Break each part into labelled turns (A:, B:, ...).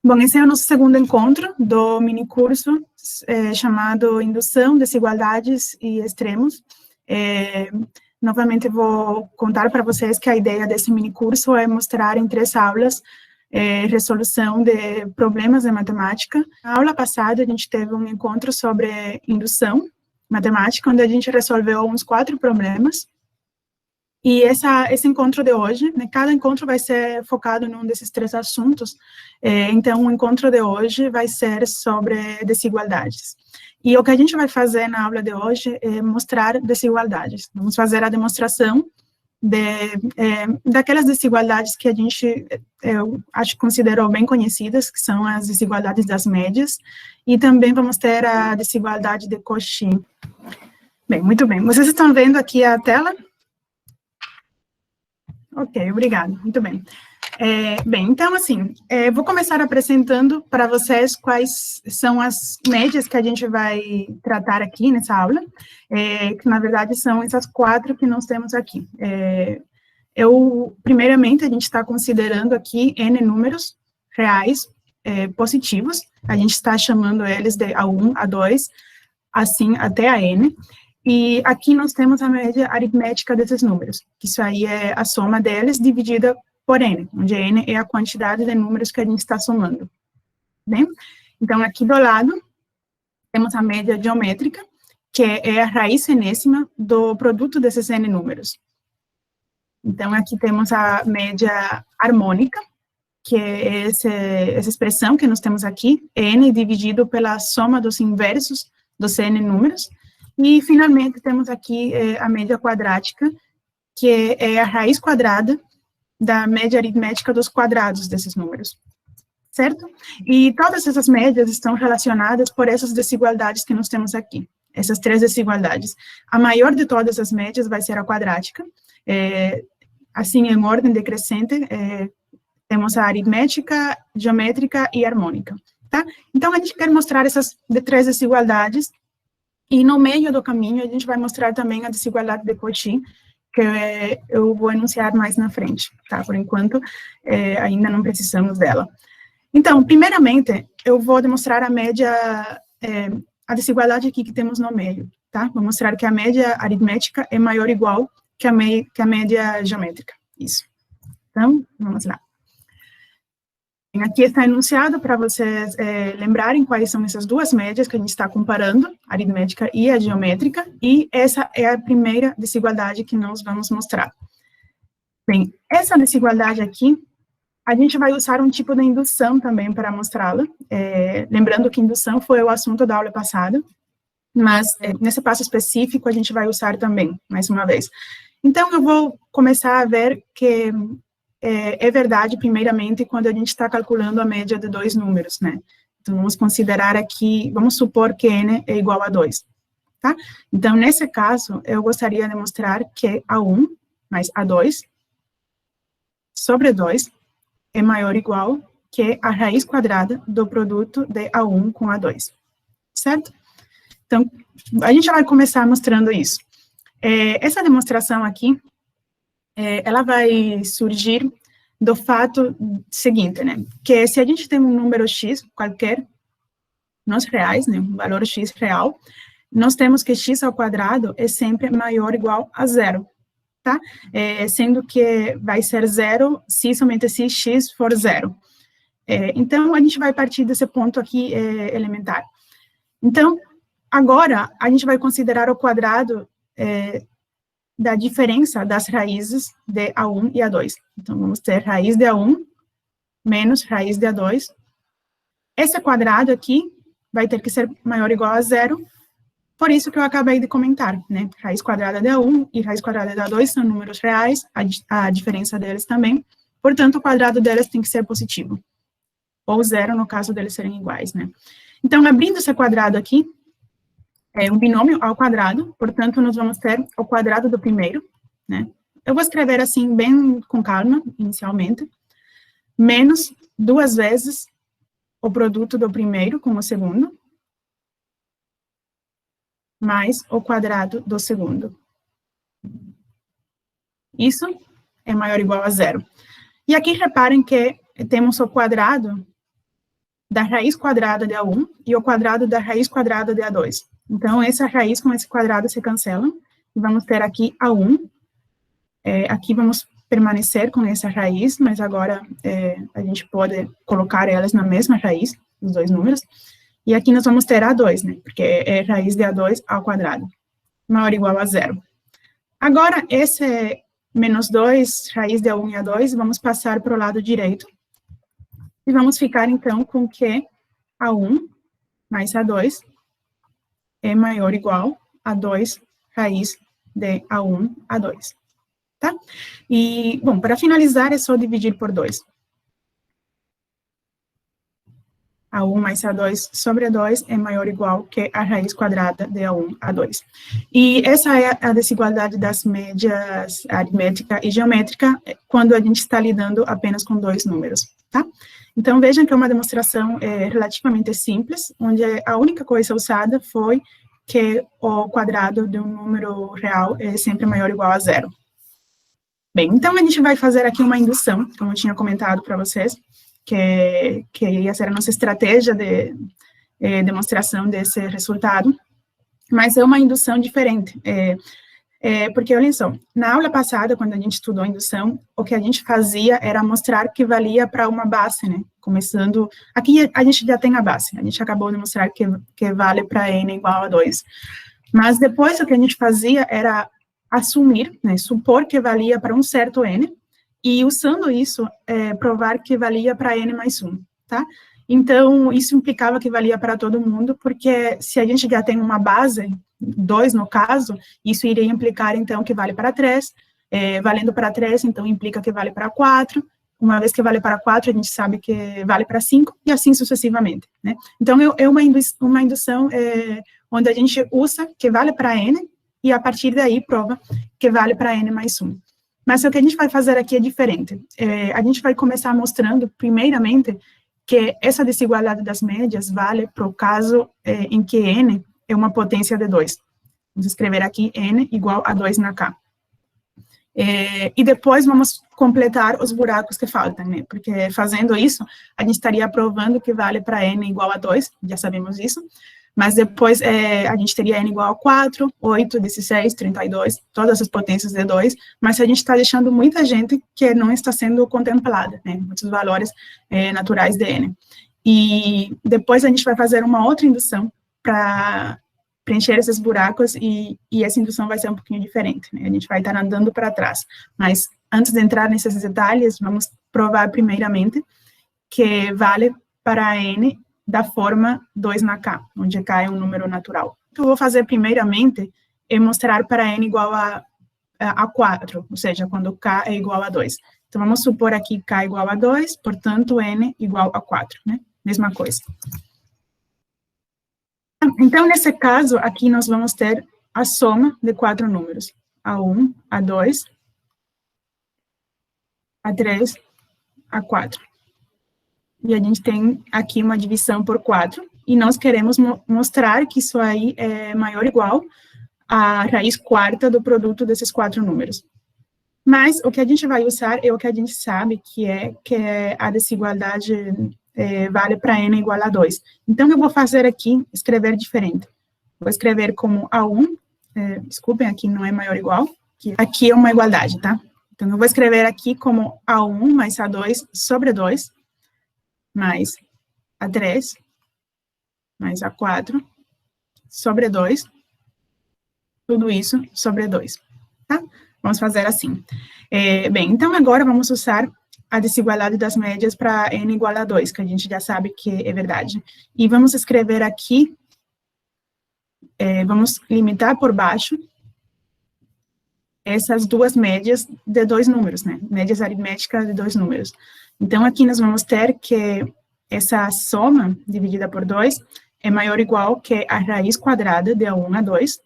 A: Bom, esse é o nosso segundo encontro do minicurso chamado Indução, Desigualdades e Extremos. Novamente vou contar para vocês que a ideia desse minicurso é mostrar em 3 aulas resolução de problemas de matemática. Na aula passada, a gente teve um encontro sobre indução matemática, onde a gente resolveu uns 4 problemas. E esse encontro de hoje, né, cada encontro vai ser focado num desses 3 assuntos, então o encontro de hoje vai ser sobre desigualdades. E o que a gente vai fazer na aula de hoje é mostrar desigualdades. Vamos fazer a demonstração daquelas desigualdades que a gente, eu acho que considerou bem conhecidas, que são as desigualdades das médias, e também vamos ter a desigualdade de Cauchy. Bem, muito bem. Vocês estão vendo aqui a tela? Ok, obrigada, muito bem. Bem, então, assim, vou começar apresentando para vocês quais são as médias que a gente vai tratar aqui nessa aula, que, na verdade, são essas 4 que nós temos aqui. Primeiramente, a gente está considerando aqui N números reais positivos, a gente está chamando eles de A1, A2, assim até a N, e aqui nós temos a média aritmética desses números, que isso aí é a soma deles dividida por N, onde N é a quantidade de números que a gente está somando. Bem? Então, aqui do lado, temos a média geométrica, que é a raiz enésima do produto desses N números. Então, aqui temos a média harmônica, que é essa expressão que nós temos aqui, N dividido pela soma dos inversos dos N números. E, finalmente, temos aqui a média quadrática, que é a raiz quadrada da média aritmética dos quadrados desses números, certo? E todas essas médias estão relacionadas por essas desigualdades que nós temos aqui, essas 3 desigualdades. A maior de todas as médias vai ser a quadrática, assim, em ordem decrescente, temos a aritmética, geométrica e harmônica, tá? Então, a gente quer mostrar essas 3 desigualdades. E no meio do caminho, a gente vai mostrar também a desigualdade de Cauchy, que eu vou enunciar mais na frente, tá? Por enquanto, ainda não precisamos dela. Então, primeiramente, eu vou demonstrar a média, a desigualdade aqui que temos no meio, tá? Vou mostrar que a média aritmética é maior ou igual que a média geométrica. Isso. Então, vamos lá. Aqui está enunciado para vocês lembrarem quais são essas 2 médias que a gente está comparando, a aritmética e a geométrica, e essa é a primeira desigualdade que nós vamos mostrar. Bem, essa desigualdade aqui, a gente vai usar um tipo de indução também para mostrá-la, lembrando que indução foi o assunto da aula passada, mas nesse passo específico a gente vai usar também, mais uma vez. Então, eu vou começar a ver que é verdade, primeiramente, quando a gente está calculando a média de 2 números, né? Então, vamos considerar aqui, vamos supor que N é igual a 2, tá? Então, nesse caso, eu gostaria de mostrar que A1 mais A2 sobre 2 é maior ou igual que a raiz quadrada do produto de A1 com A2, certo? Então, a gente vai começar mostrando isso. Essa demonstração aqui, ela vai surgir do fato seguinte, né, que se a gente tem um número x qualquer, nos reais, né, um valor x real, nós temos que x ao quadrado é sempre maior ou igual a 0, tá? Sendo que vai ser 0 se somente se x for 0. Então, a gente vai partir desse ponto aqui elementar. Então, agora, a gente vai considerar o quadrado da diferença das raízes de A1 e A2. Então, vamos ter raiz de A1 menos raiz de A2. Esse quadrado aqui vai ter que ser maior ou igual a 0, por isso que eu acabei de comentar, né? Raiz quadrada de A1 e raiz quadrada de A2 são números reais, a diferença deles também, portanto, o quadrado deles tem que ser positivo, ou 0 no caso deles serem iguais, né? Então, abrindo esse quadrado aqui, é um binômio ao quadrado, portanto, nós vamos ter o quadrado do primeiro, né? Eu vou escrever assim, bem com calma, inicialmente, menos 2 vezes o produto do primeiro com o segundo, mais o quadrado do segundo. Isso é maior ou igual a 0. E aqui, reparem que temos o quadrado da raiz quadrada de A1 e o quadrado da raiz quadrada de A2. Então, essa raiz com esse quadrado se cancelam, e vamos ter aqui A1, aqui vamos permanecer com essa raiz, mas agora a gente pode colocar elas na mesma raiz, os dois números, e aqui nós vamos ter A2, né, porque é raiz de A2 ao quadrado, maior ou igual a zero. Agora, esse menos 2, raiz de A1 e A2, vamos passar para o lado direito, e vamos ficar, então, com que A1 mais A2 é maior ou igual a 2 raiz de A1 a 2, tá? E, bom, para finalizar, é só dividir por 2. A1 mais A2 sobre A2 é maior ou igual que a raiz quadrada de A1 a 2. E essa é a desigualdade das médias aritmética e geométrica quando a gente está lidando apenas com dois números, tá? Então, vejam que é uma demonstração relativamente simples, onde a única coisa usada foi que o quadrado de um número real é sempre maior ou igual a zero. Bem, então a gente vai fazer aqui uma indução, como eu tinha comentado para vocês, que ia ser a nossa estratégia de demonstração desse resultado, mas é uma indução diferente, porque, olhem só, na aula passada, quando a gente estudou a indução, o que a gente fazia era mostrar que valia para uma base, né, começando, aqui a gente já tem a base, a gente acabou de mostrar que vale para n igual a 2, mas depois o que a gente fazia era assumir, né, supor que valia para um certo n, e usando isso, provar que valia para n mais 1, tá? Então, isso implicava que valia para todo mundo, porque se a gente já tem uma base, 2 no caso, isso iria implicar, então, que vale para 3, valendo para 3, então, implica que vale para 4, uma vez que vale para 4, a gente sabe que vale para 5, e assim sucessivamente, né? Então, é uma indução onde a gente usa que vale para n, e a partir daí prova que vale para n mais 1. Mas o que a gente vai fazer aqui é diferente. A gente vai começar mostrando, primeiramente, que essa desigualdade das médias vale para o caso em que n é uma potência de 2. Vamos escrever aqui n igual a 2 na K. E depois vamos completar os buracos que faltam, né? Porque fazendo isso, a gente estaria provando que vale para n igual a 2, já sabemos isso, mas depois a gente teria n igual a 4, 8, 16, 32, todas as potências de 2, mas a gente está deixando muita gente que não está sendo contemplada, né, muitos valores naturais de n. E depois a gente vai fazer uma outra indução para preencher esses buracos, e essa indução vai ser um pouquinho diferente, né, a gente vai estar andando para trás. Mas antes de entrar nesses detalhes, vamos provar primeiramente que vale para n da forma 2 na K, onde K é um número natural. O que eu vou fazer primeiramente é mostrar para n igual a 4, ou seja, quando K é igual a 2. Então, vamos supor aqui K igual a 2, portanto, n igual a 4, né? Mesma coisa. Então, nesse caso, aqui nós vamos ter a soma de 4 números. A1, A2, A3, A4. E a gente tem aqui uma divisão por 4, e nós queremos mostrar que isso aí é maior ou igual à raiz quarta do produto desses 4 números. Mas o que a gente vai usar é o que a gente sabe, que é a desigualdade vale para n igual a 2. Então, eu vou fazer aqui, escrever diferente. Vou escrever como A1, desculpem, aqui não é maior ou igual, aqui é uma igualdade, tá? Então, eu vou escrever aqui como A1 mais A2 sobre 2, mais A3, mais A4, sobre 2, tudo isso sobre 2, tá? Vamos fazer assim. Bem, então agora vamos usar a desigualdade das médias para n igual a 2, que a gente já sabe que é verdade. E vamos escrever aqui, vamos limitar por baixo essas duas médias de dois números, né? Médias aritméticas de dois números. Então, aqui nós vamos ter que essa soma dividida por 2 é maior ou igual que a raiz quadrada de A1 a 2,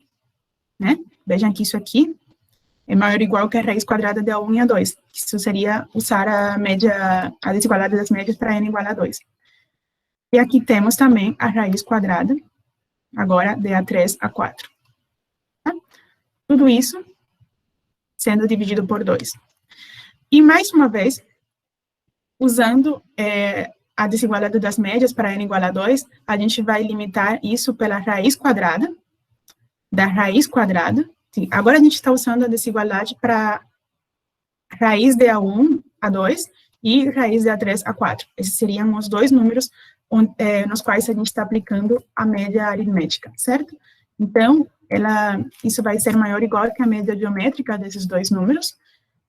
A: né? Vejam que isso aqui é maior ou igual que a raiz quadrada de A1 e A2. Isso seria usar a desigualdade das médias para n igual a 2. E aqui temos também a raiz quadrada, agora de A3 a 4. Tá? Tudo isso sendo dividido por 2. E mais uma vez, usando a desigualdade das médias para n igual a 2, a gente vai limitar isso pela raiz quadrada da raiz quadrada. Sim, agora a gente está usando a desigualdade para raiz de A1 a 2 e raiz de A3 a 4. Esses seriam os dois números nos quais a gente está aplicando a média aritmética, certo? Então, isso vai ser maior ou igual que a média geométrica desses dois números.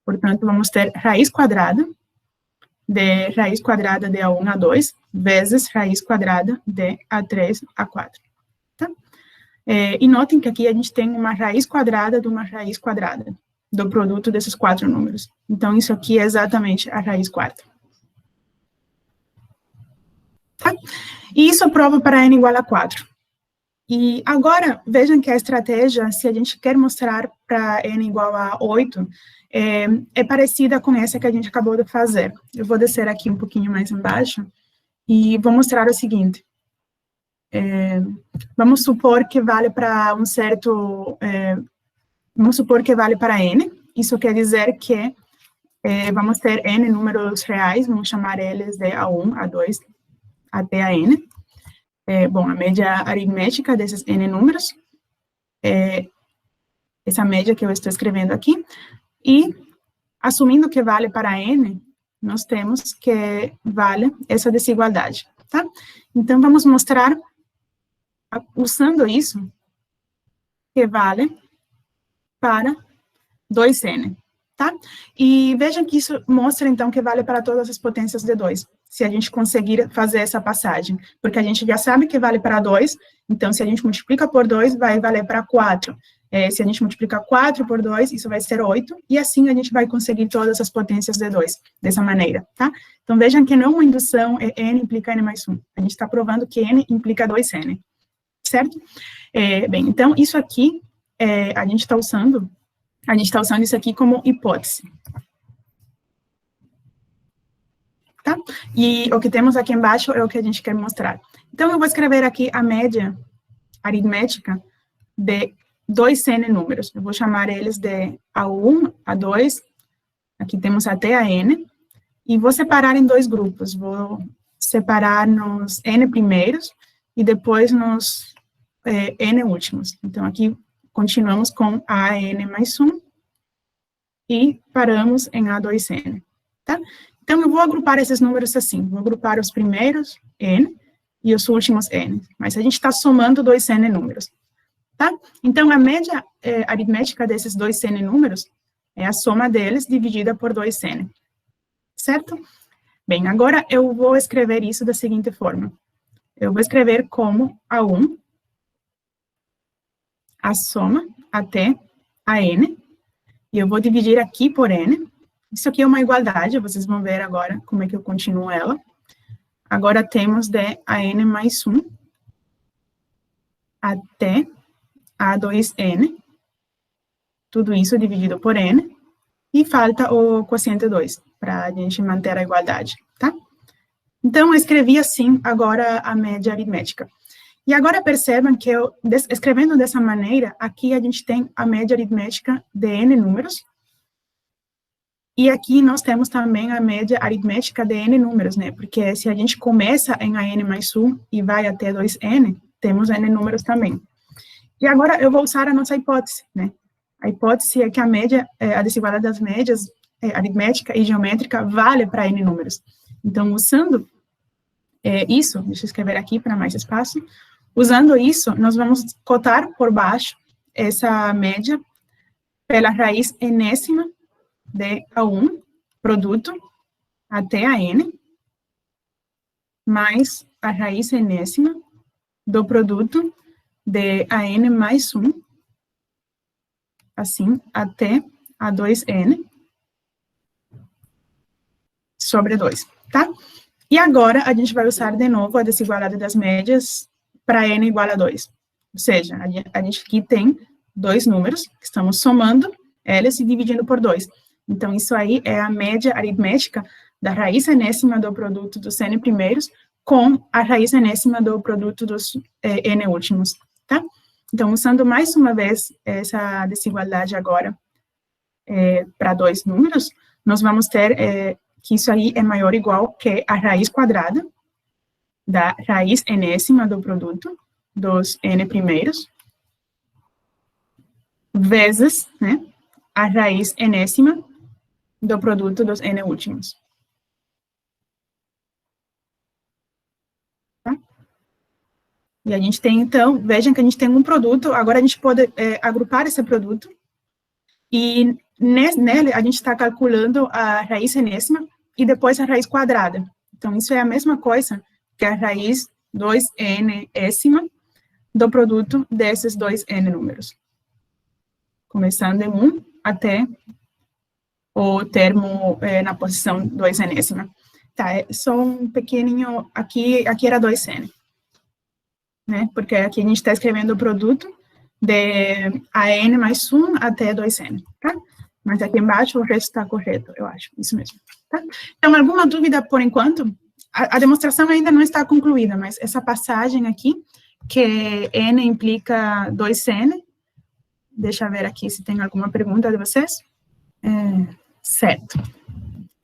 A: Portanto, vamos ter raiz quadrada de A1 a 2 vezes raiz quadrada de A3 a 4. Tá? E notem que aqui a gente tem uma raiz quadrada de uma raiz quadrada do produto desses quatro números. Então, isso aqui é exatamente a raiz quarta. Tá? E isso é prova para n igual a 4. E agora, vejam que a estratégia, se a gente quer mostrar para n igual a 8, é parecida com essa que a gente acabou de fazer. Eu vou descer aqui um pouquinho mais embaixo e vou mostrar o seguinte. Vamos supor que vale para um certo... vamos supor que vale para n. Isso quer dizer que vamos ter n números reais, vamos chamar eles de A1, A2, até a n. Bom, a média aritmética desses n números, essa média que eu estou escrevendo aqui, e, assumindo que vale para n, nós temos que vale essa desigualdade, tá? Então, vamos mostrar, usando isso, que vale para 2n, tá? E vejam que isso mostra, então, que vale para todas as potências de 2, se a gente conseguir fazer essa passagem, porque a gente já sabe que vale para 2, então, se a gente multiplica por 2, vai valer para 4. Se a gente multiplica 4 por 2, isso vai ser 8, e assim a gente vai conseguir todas as potências de 2, dessa maneira, tá? Então, vejam que não uma indução n implica n mais 1. A gente está provando que n implica 2n, certo? Bem, então, isso aqui, a gente está usando isso aqui como hipótese. Tá? E o que temos aqui embaixo é o que a gente quer mostrar. Então, eu vou escrever aqui a média aritmética de 2n números. Eu vou chamar eles de A1, A2, aqui temos até a n, e vou separar em dois grupos. Vou separar nos n primeiros e depois nos n últimos. Então, aqui continuamos com a n mais 1 e paramos em A2n, tá? Então, eu vou agrupar esses números assim, vou agrupar os primeiros, n, e os últimos, n, mas a gente está somando 2n números, tá? Então, a média aritmética desses 2n números é a soma deles dividida por 2n, certo? Bem, agora eu vou escrever isso da seguinte forma. Eu vou escrever como A1, a soma até a n, e eu vou dividir aqui por n. Isso aqui é uma igualdade, vocês vão ver agora como é que eu continuo ela. Agora temos de a n mais 1 até a 2n, tudo isso dividido por n, e falta o quociente 2, para a gente manter a igualdade, tá? Então, eu escrevi assim, agora, a média aritmética. E agora percebam que eu, escrevendo dessa maneira, aqui a gente tem a média aritmética de n números, e aqui nós temos também a média aritmética de n números, né? Porque se a gente começa em a n mais 1 e vai até 2n, temos n números também. E agora eu vou usar a nossa hipótese, né? A hipótese é que a média, a desigualdade das médias aritmética e geométrica vale para n números. Então, usando isso, deixa eu escrever aqui para mais espaço, usando isso, nós vamos cotar por baixo essa média pela raiz enésima de A1, produto, até a n, mais a raiz enésima do produto de a n mais 1, assim, até a 2n, sobre 2, tá? E agora, a gente vai usar de novo a desigualdade das médias para n igual a 2. Ou seja, a gente aqui tem dois números, que estamos somando eles e dividindo por 2. Então, isso aí é a média aritmética da raiz enésima do produto dos n primeiros com a raiz enésima do produto dos n últimos, tá? Então, usando mais uma vez essa desigualdade agora para dois números, nós vamos ter que isso aí é maior ou igual que a raiz quadrada da raiz enésima do produto dos n primeiros, vezes, né, a raiz enésima do produto dos n últimos. Tá? E a gente tem, então, vejam que a gente tem um produto, agora a gente pode agrupar esse produto, e nele a gente está calculando a raiz enésima e depois a raiz quadrada. Então, isso é a mesma coisa que a raiz 2n-ésima do produto desses dois n números. Começando em 1 até o termo na posição 2n-ésima. Tá, só um pequenininho, aqui era 2n, né, porque aqui a gente está escrevendo o produto de a n mais 1 até 2n, tá? Mas aqui embaixo o resto está correto, eu acho, isso mesmo, tá? Então, alguma dúvida por enquanto? A demonstração ainda não está concluída, mas essa passagem aqui, que n implica 2n, deixa eu ver aqui se tem alguma pergunta de vocês. Certo.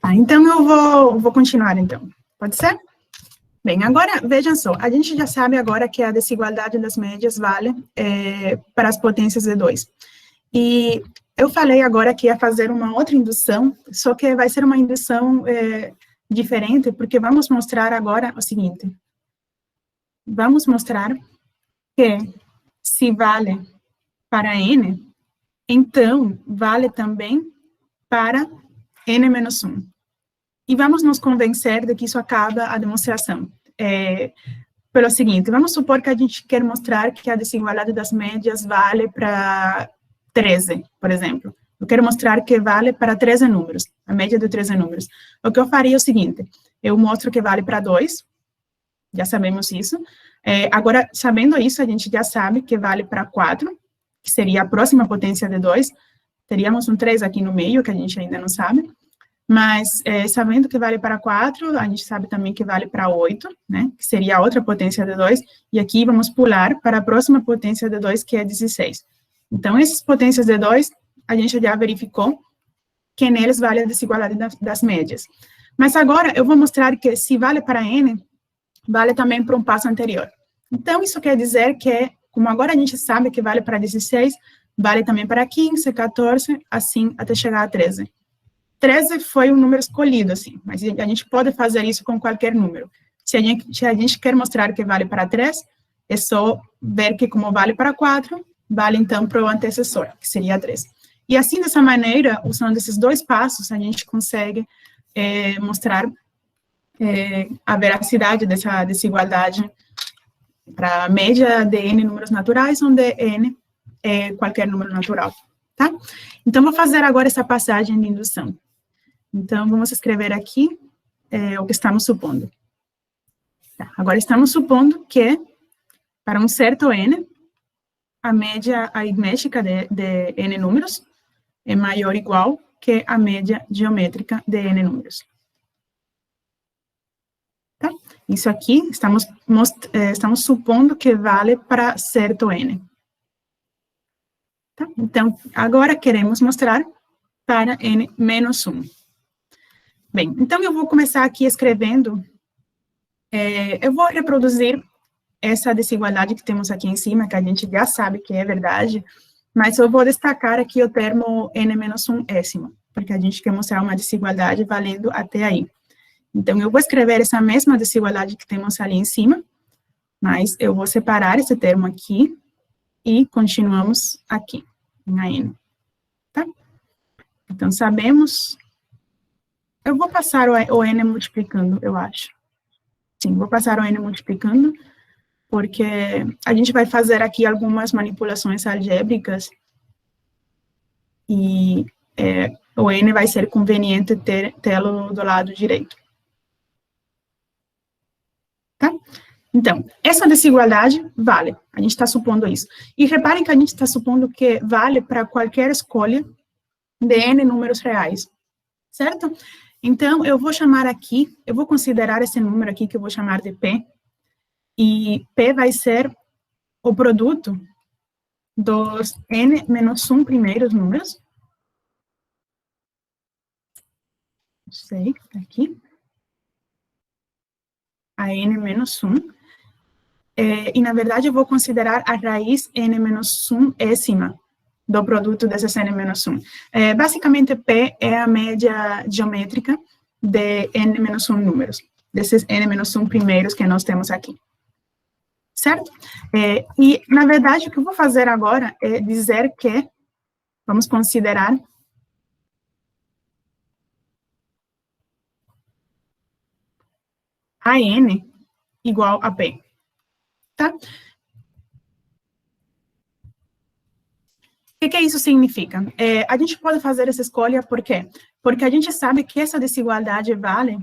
A: Tá, então, eu vou continuar, então. Pode ser? Bem, agora, vejam só, a gente já sabe agora que a desigualdade das médias vale para as potências de 2. E eu falei agora que ia fazer uma outra indução, só que vai ser uma indução diferente, porque vamos mostrar agora o seguinte. Vamos mostrar que se vale para n, então vale também para n menos 1. E vamos nos convencer de que isso acaba a demonstração. Pelo seguinte, vamos supor que a gente quer mostrar que a desigualdade das médias vale para 13, por exemplo. Eu quero mostrar que vale para 13 números, a média de 13 números. O que eu faria é o seguinte, eu mostro que vale para 2, já sabemos isso. Agora, sabendo isso, a gente já sabe que vale para 4, que seria a próxima potência de 2. Teríamos um 3 aqui no meio, que a gente ainda não sabe. Mas, sabendo que vale para 4, a gente sabe também que vale para 8, né, que seria a outra potência de 2, e aqui vamos pular para a próxima potência de 2, que é 16. Então, essas potências de 2, a gente já verificou que neles vale a desigualdade das médias. Mas agora, eu vou mostrar que se vale para n, vale também para um passo anterior. Então, isso quer dizer que, como agora a gente sabe que vale para 16, vale também para 15, 14, assim, até chegar a 13. 13 foi um número escolhido, assim, mas a gente pode fazer isso com qualquer número. Se a gente quer mostrar que vale para 3, é só ver que como vale para 4, vale então para o antecessor, que seria 3. E assim, dessa maneira, usando esses dois passos, a gente consegue mostrar a veracidade dessa desigualdade para a média de n números naturais, onde n é qualquer número natural, tá? Então, vou fazer agora essa passagem de indução. Então, vamos escrever aqui o que estamos supondo. Tá, agora, estamos supondo que, para um certo n, a média aritmética de n números é maior ou igual que a média geométrica de n números. Tá? Isso aqui, estamos supondo que vale para certo n. Tá? Então, agora queremos mostrar para n menos 1. Bem, então eu vou começar aqui escrevendo, eu vou reproduzir essa desigualdade que temos aqui em cima, que a gente já sabe que é verdade, mas eu vou destacar aqui o termo n menos 1 ésimo, porque a gente quer mostrar uma desigualdade valendo até aí. Então, eu vou escrever essa mesma desigualdade que temos ali em cima, mas eu vou separar esse termo aqui e continuamos aqui, na n, tá? Então, sabemos... Eu vou passar o n multiplicando, eu acho. Sim, vou passar o n multiplicando, porque a gente vai fazer aqui algumas manipulações algébricas e o n vai ser conveniente tê-lo do lado direito. Tá? Então, essa desigualdade vale, a gente está supondo isso. E reparem que a gente está supondo que vale para qualquer escolha de n números reais, certo? Então, eu vou chamar aqui, eu vou considerar esse número aqui que eu vou chamar de P, e P vai ser o produto dos n menos 1 primeiros números. Não sei, tá aqui. a n menos 1, e, na verdade, eu vou considerar a raiz n menos 1 ésima do produto desses n menos 1. Basicamente, P é a média geométrica de n menos 1 números, desses n menos 1 primeiros que nós temos aqui. Certo? E, na verdade, o que eu vou fazer agora é dizer que vamos considerar a n igual a P. Tá? O que isso significa? A gente pode fazer essa escolha por quê? Porque a gente sabe que essa desigualdade vale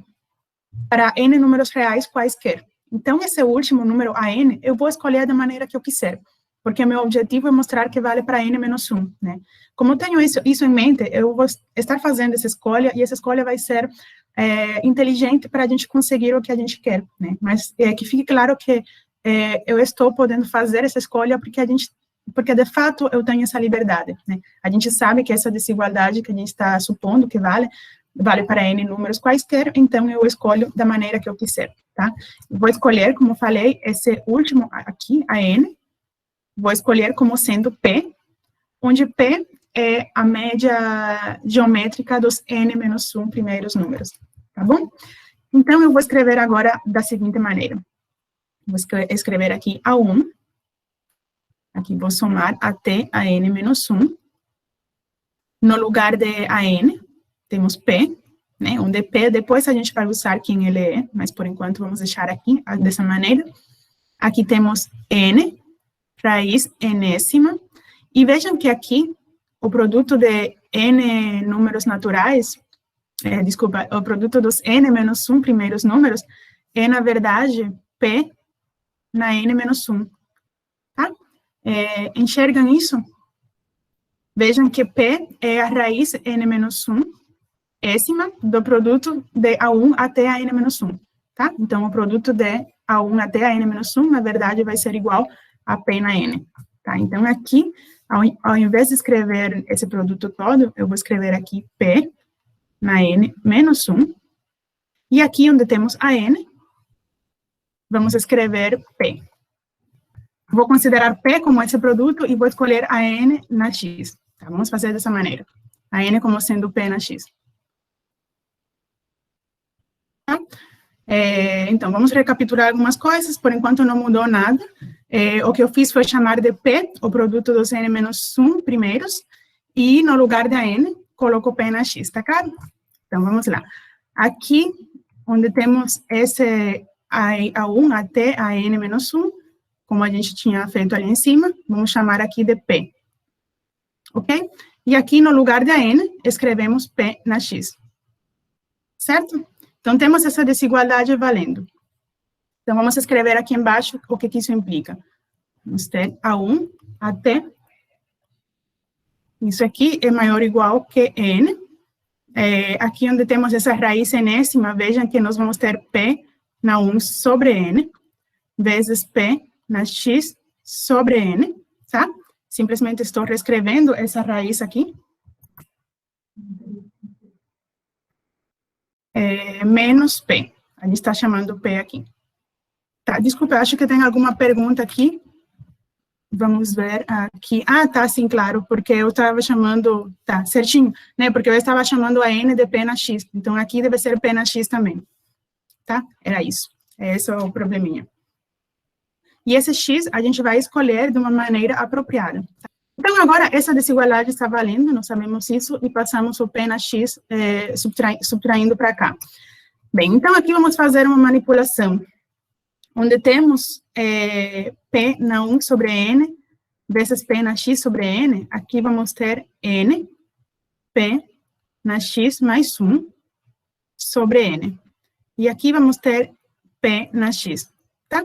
A: para n números reais quaisquer. Então, esse último número, a n, eu vou escolher da maneira que eu quiser, porque meu objetivo é mostrar que vale para n menos 1, né? Como eu tenho isso em mente, eu vou estar fazendo essa escolha, e essa escolha vai ser inteligente para a gente conseguir o que a gente quer, né? Mas que fique claro que eu estou podendo fazer essa escolha porque de fato eu tenho essa liberdade, né? A gente sabe que essa desigualdade que a gente está supondo que vale para n números quaisquer, então eu escolho da maneira que eu quiser, tá? Eu vou escolher, como eu falei, esse último aqui, a n, vou escolher como sendo P, onde P é a média geométrica dos n menos 1 primeiros números, tá bom? Então, eu vou escrever agora da seguinte maneira. Vou escrever aqui A1, aqui vou somar até a n menos 1, no lugar de a n, temos P, né, onde P, depois a gente vai usar quem ele é, mas por enquanto vamos deixar aqui, dessa maneira. Aqui temos n, raiz enésima, e vejam que aqui, o produto de n números naturais, o produto dos n menos 1 primeiros números, é, na verdade, P na n menos 1, tá? Enxergam isso? Vejam que P é a raiz n menos 1, ésima do produto de A1 até a n menos 1, tá? Então, o produto de A1 até a n menos 1, na verdade, vai ser igual a P na n, tá? Então, aqui, ao invés de escrever esse produto todo, eu vou escrever aqui P na n menos 1, e aqui onde temos a n, vamos escrever P. Vou considerar P como esse produto e vou escolher a n na x, tá? Vamos fazer dessa maneira, a n como sendo P na x. Então, vamos recapitular algumas coisas, por enquanto não mudou nada. O que eu fiz foi chamar de P, o produto dos n menos 1 primeiros, e no lugar da n, coloco P na x, tá claro? Então, vamos lá. Aqui, onde temos esse A1 até a n menos 1, como a gente tinha feito ali em cima, vamos chamar aqui de P. Ok? E aqui, no lugar da n, escrevemos P na x. Certo? Então, temos essa desigualdade valendo. Então, vamos escrever aqui embaixo o que isso implica. Vamos ter A1 até... Isso aqui é maior ou igual que n. Aqui onde temos essa raiz enésima, vejam que nós vamos ter P na 1 sobre n, vezes P na x sobre n, tá? Simplesmente estou reescrevendo essa raiz aqui. Menos P. A gente está chamando P aqui. Tá, desculpa, acho que tem alguma pergunta aqui. Vamos ver aqui. Ah, tá, sim, claro, porque eu estava chamando... Tá, certinho, né? Porque eu estava chamando a n de P na x. Então, aqui deve ser P na x também. Tá? Era isso. Esse é o probleminha. E esse x a gente vai escolher de uma maneira apropriada. Tá? Então, agora, essa desigualdade está valendo, nós sabemos isso, e passamos o P na x subtraindo para cá. Bem, então, aqui vamos fazer uma manipulação, onde temos P na 1 sobre n, vezes P na x sobre n, aqui vamos ter n, P na x mais 1 sobre n. E aqui vamos ter P na x, tá?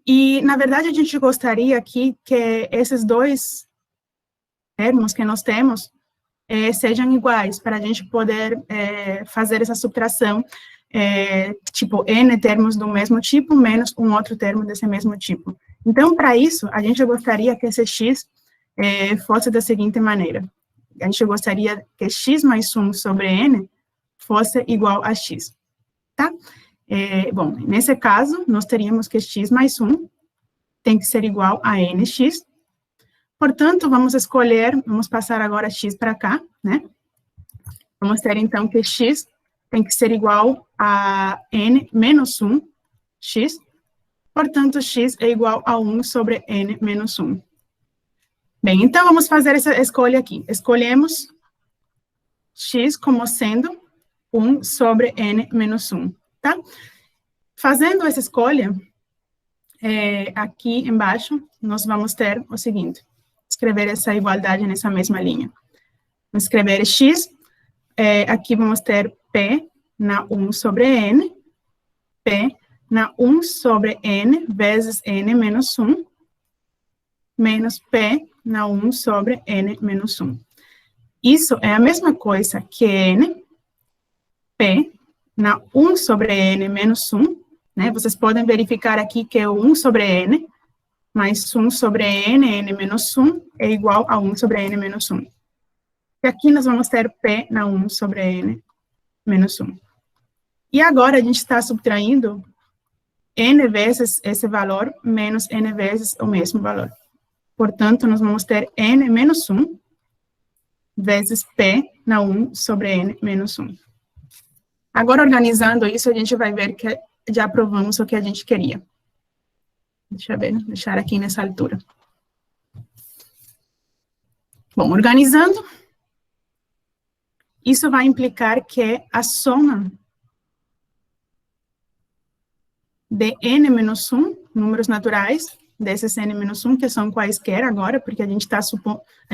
A: E, na verdade, a gente gostaria aqui que esses dois termos que nós temos sejam iguais, para a gente poder fazer essa subtração, tipo, n termos do mesmo tipo, menos um outro termo desse mesmo tipo. Então, para isso, a gente gostaria que esse x fosse da seguinte maneira. A gente gostaria que x mais 1 sobre n fosse igual a x, tá? Bom, nesse caso, nós teríamos que x mais 1 tem que ser igual a nx. Portanto, vamos passar agora x para cá, né? Vamos ter, então, que x tem que ser igual a n menos 1, x. Portanto, x é igual a 1 sobre n menos 1. Bem, então, vamos fazer essa escolha aqui. Escolhemos x como sendo 1 sobre n menos 1, tá? Fazendo essa escolha, aqui embaixo, nós vamos ter o seguinte, escrever essa igualdade nessa mesma linha. Vamos escrever x, aqui vamos ter p na 1 sobre n, p na 1 sobre n vezes n menos 1, menos p na 1 sobre n menos 1. Isso é a mesma coisa que n, p na 1 sobre n menos 1, né? Vocês podem verificar aqui que é 1 sobre n, mais 1 sobre n menos 1, é igual a 1 sobre n menos 1. E aqui nós vamos ter p na 1 sobre n menos 1. E agora a gente está subtraindo n vezes esse valor, menos n vezes o mesmo valor. Portanto, nós vamos ter n menos 1, vezes p na 1 sobre n menos 1. Agora, organizando isso, a gente vai ver que já provamos o que a gente queria. Deixa eu ver, deixar aqui nessa altura. Bom, organizando, isso vai implicar que a soma de n menos 1, números naturais, desses n menos 1, que são quaisquer agora, porque a gente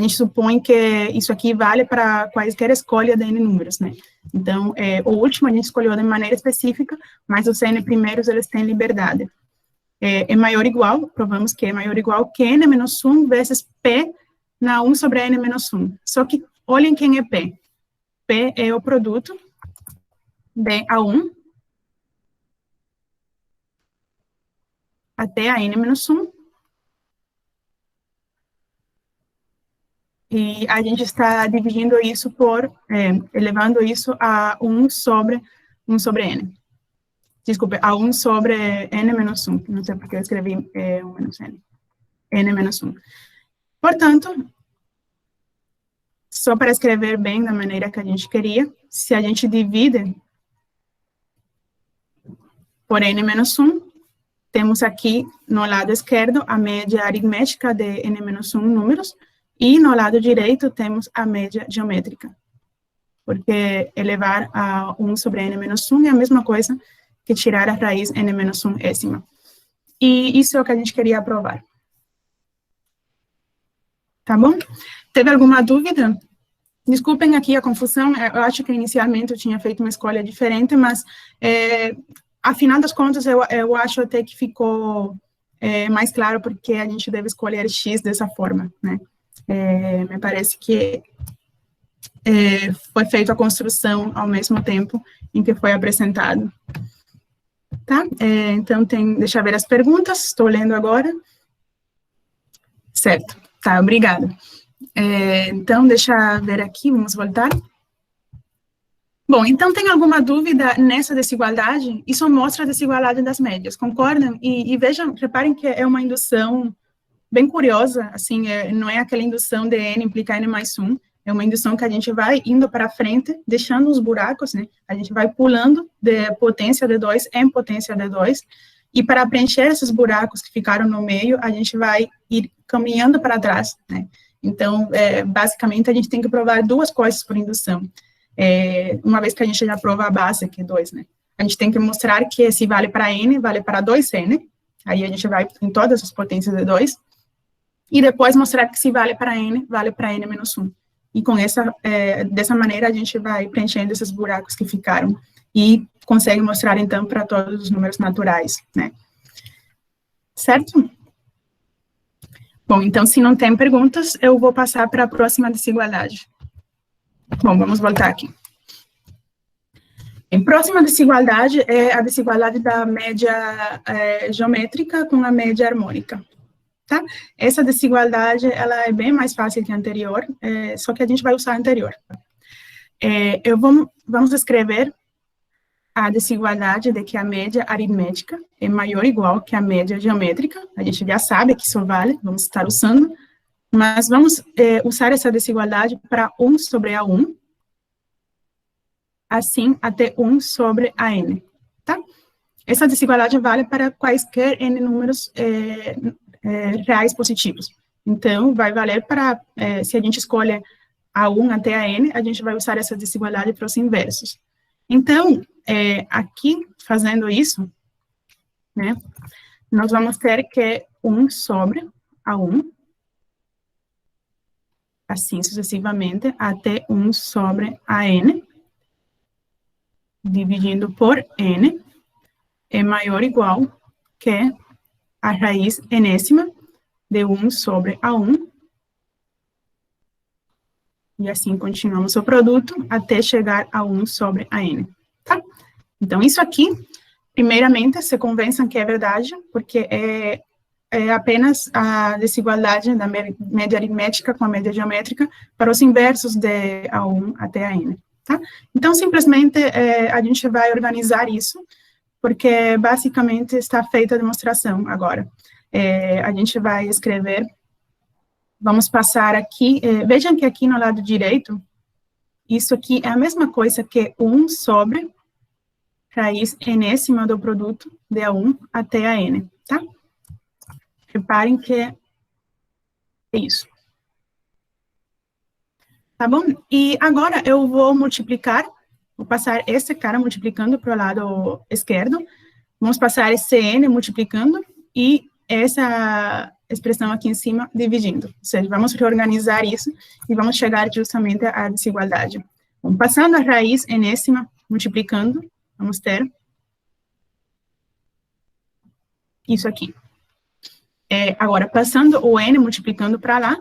A: supõe que isso aqui vale para quaisquer escolha de n números, né? Então, o último a gente escolheu de maneira específica, mas os n primeiros, eles têm liberdade. É maior ou igual, provamos que é maior ou igual que n menos 1 vezes p na 1 sobre n menos 1. Só que, olhem quem é p. P é o produto de A1 até a n menos 1. E a gente está dividindo isso elevando isso a 1 sobre n. Desculpe, a 1 sobre n menos 1. Não sei porque eu escrevi 1 menos n. N menos 1. Portanto, só para escrever bem da maneira que a gente queria, se a gente divide por n menos 1, temos aqui no lado esquerdo a média aritmética de n menos 1 números, e no lado direito temos a média geométrica, porque elevar a 1 sobre n menos 1 é a mesma coisa que tirar a raiz n menos 1 ésima. E isso é o que a gente queria provar. Tá bom? Teve alguma dúvida? Desculpem aqui a confusão, eu acho que inicialmente eu tinha feito uma escolha diferente, mas, afinal das contas, eu acho até que ficou mais claro porque a gente deve escolher x dessa forma, né? Me parece que foi feita a construção ao mesmo tempo em que foi apresentado. Tá? Então, deixa eu ver as perguntas, estou lendo agora. Certo, tá, obrigada. Então, deixa eu ver aqui, vamos voltar. Bom, então, tem alguma dúvida nessa desigualdade? Isso mostra a desigualdade das médias, concordam? E vejam, reparem que é uma indução bem curiosa, assim, não é aquela indução de n implica n mais 1, é uma indução que a gente vai indo para frente, deixando os buracos, né, a gente vai pulando de potência de 2 em potência de 2, e para preencher esses buracos que ficaram no meio, a gente vai ir caminhando para trás, né, então, basicamente, a gente tem que provar duas coisas por indução, uma vez que a gente já prova a base, que é 2, né, a gente tem que mostrar que se vale para n, vale para 2n, aí a gente vai em todas as potências de 2, e depois mostrar que se vale para n menos 1. E com dessa maneira, a gente vai preenchendo esses buracos que ficaram, e consegue mostrar, então, para todos os números naturais, né? Certo? Bom, então, se não tem perguntas, eu vou passar para a próxima desigualdade. Bom, vamos voltar aqui. A próxima desigualdade é a desigualdade da média geométrica com a média harmônica. Tá? Essa desigualdade, ela é bem mais fácil que a anterior, só que a gente vai usar a anterior. Vamos escrever a desigualdade de que a média aritmética é maior ou igual que a média geométrica. A gente já sabe que isso vale, vamos estar usando, mas vamos usar essa desigualdade para 1 sobre A1, assim até 1 sobre AN, tá? Essa desigualdade vale para quaisquer N números reais positivos. Então, vai valer para, se a gente escolhe A1 até AN, a gente vai usar essa desigualdade para os inversos. Então, aqui, fazendo isso, né, nós vamos ter que 1 sobre A1, assim sucessivamente, até 1 sobre AN, dividindo por N, é maior ou igual que a raiz enésima de 1 sobre A1, e assim continuamos o produto até chegar a 1 sobre AN, tá? Então, isso aqui, primeiramente, se convençam que é verdade, porque é apenas a desigualdade da média aritmética com a média geométrica para os inversos de A1 até AN, tá? Então, simplesmente, a gente vai organizar isso, porque basicamente está feita a demonstração agora. A gente vai escrever, vamos passar aqui, vejam que aqui no lado direito, isso aqui é a mesma coisa que 1 sobre raiz enésima do produto de A1 até a N, tá? Reparem que é isso. Tá bom? E agora eu vou multiplicar, vou passar esse cara multiplicando para o lado esquerdo, vamos passar esse N multiplicando e essa expressão aqui em cima dividindo. Ou seja, vamos reorganizar isso e vamos chegar justamente à desigualdade. Bom, passando a raiz enésima multiplicando, vamos ter isso aqui. Agora, passando o N multiplicando para lá,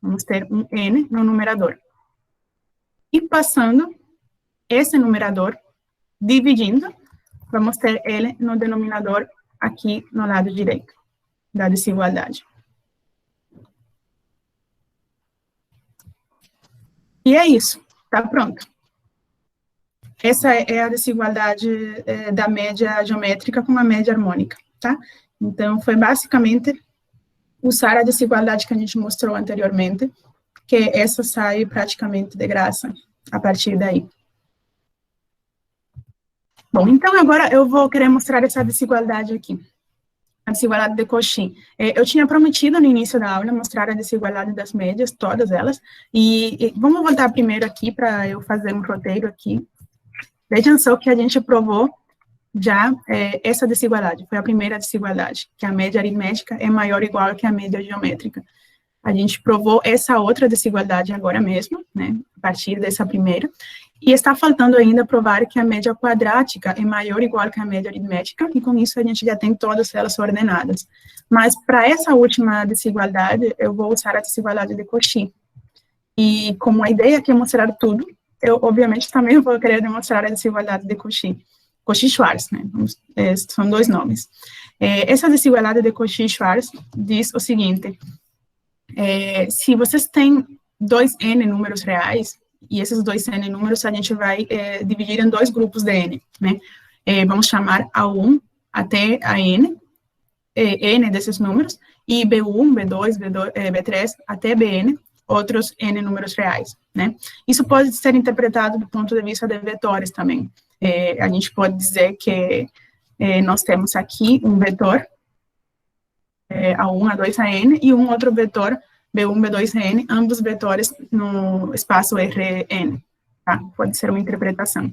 A: vamos ter um N no numerador. E passando esse numerador, dividindo, vamos ter ele no denominador aqui no lado direito da desigualdade. E é isso, tá pronto. Essa é a desigualdade da média geométrica com a média harmônica, tá? Então, foi basicamente usar a desigualdade que a gente mostrou anteriormente, que essa sai praticamente de graça a partir daí. Bom, então agora eu vou querer mostrar essa desigualdade aqui, a desigualdade de Cauchy. Eu tinha prometido no início da aula mostrar a desigualdade das médias, todas elas, e vamos voltar primeiro aqui para eu fazer um roteiro aqui. Vejam só que a gente provou já essa desigualdade, foi a primeira desigualdade, que a média aritmética é maior ou igual que a média geométrica. A gente provou essa outra desigualdade agora mesmo, né, a partir dessa primeira, e está faltando ainda provar que a média quadrática é maior ou igual que a média aritmética, e com isso a gente já tem todas elas ordenadas. Mas para essa última desigualdade, eu vou usar a desigualdade de Cauchy. E como a ideia aqui é mostrar tudo, eu obviamente também vou querer demonstrar a desigualdade de Cauchy. Cauchy-Schwarz, né? São dois nomes. Essa desigualdade de Cauchy-Schwarz diz o seguinte: se vocês têm dois N números reais, e esses dois N números a gente vai dividir em dois grupos de N, né? Vamos chamar A1 até a N, N desses números, e B1, B2, B3 até Bn, outros N números reais, né? Isso pode ser interpretado do ponto de vista de vetores também. A gente pode dizer que nós temos aqui um vetor A1, A2, AN, e um outro vetor B1, B2, N, ambos vetores no espaço Rn, tá? Pode ser uma interpretação.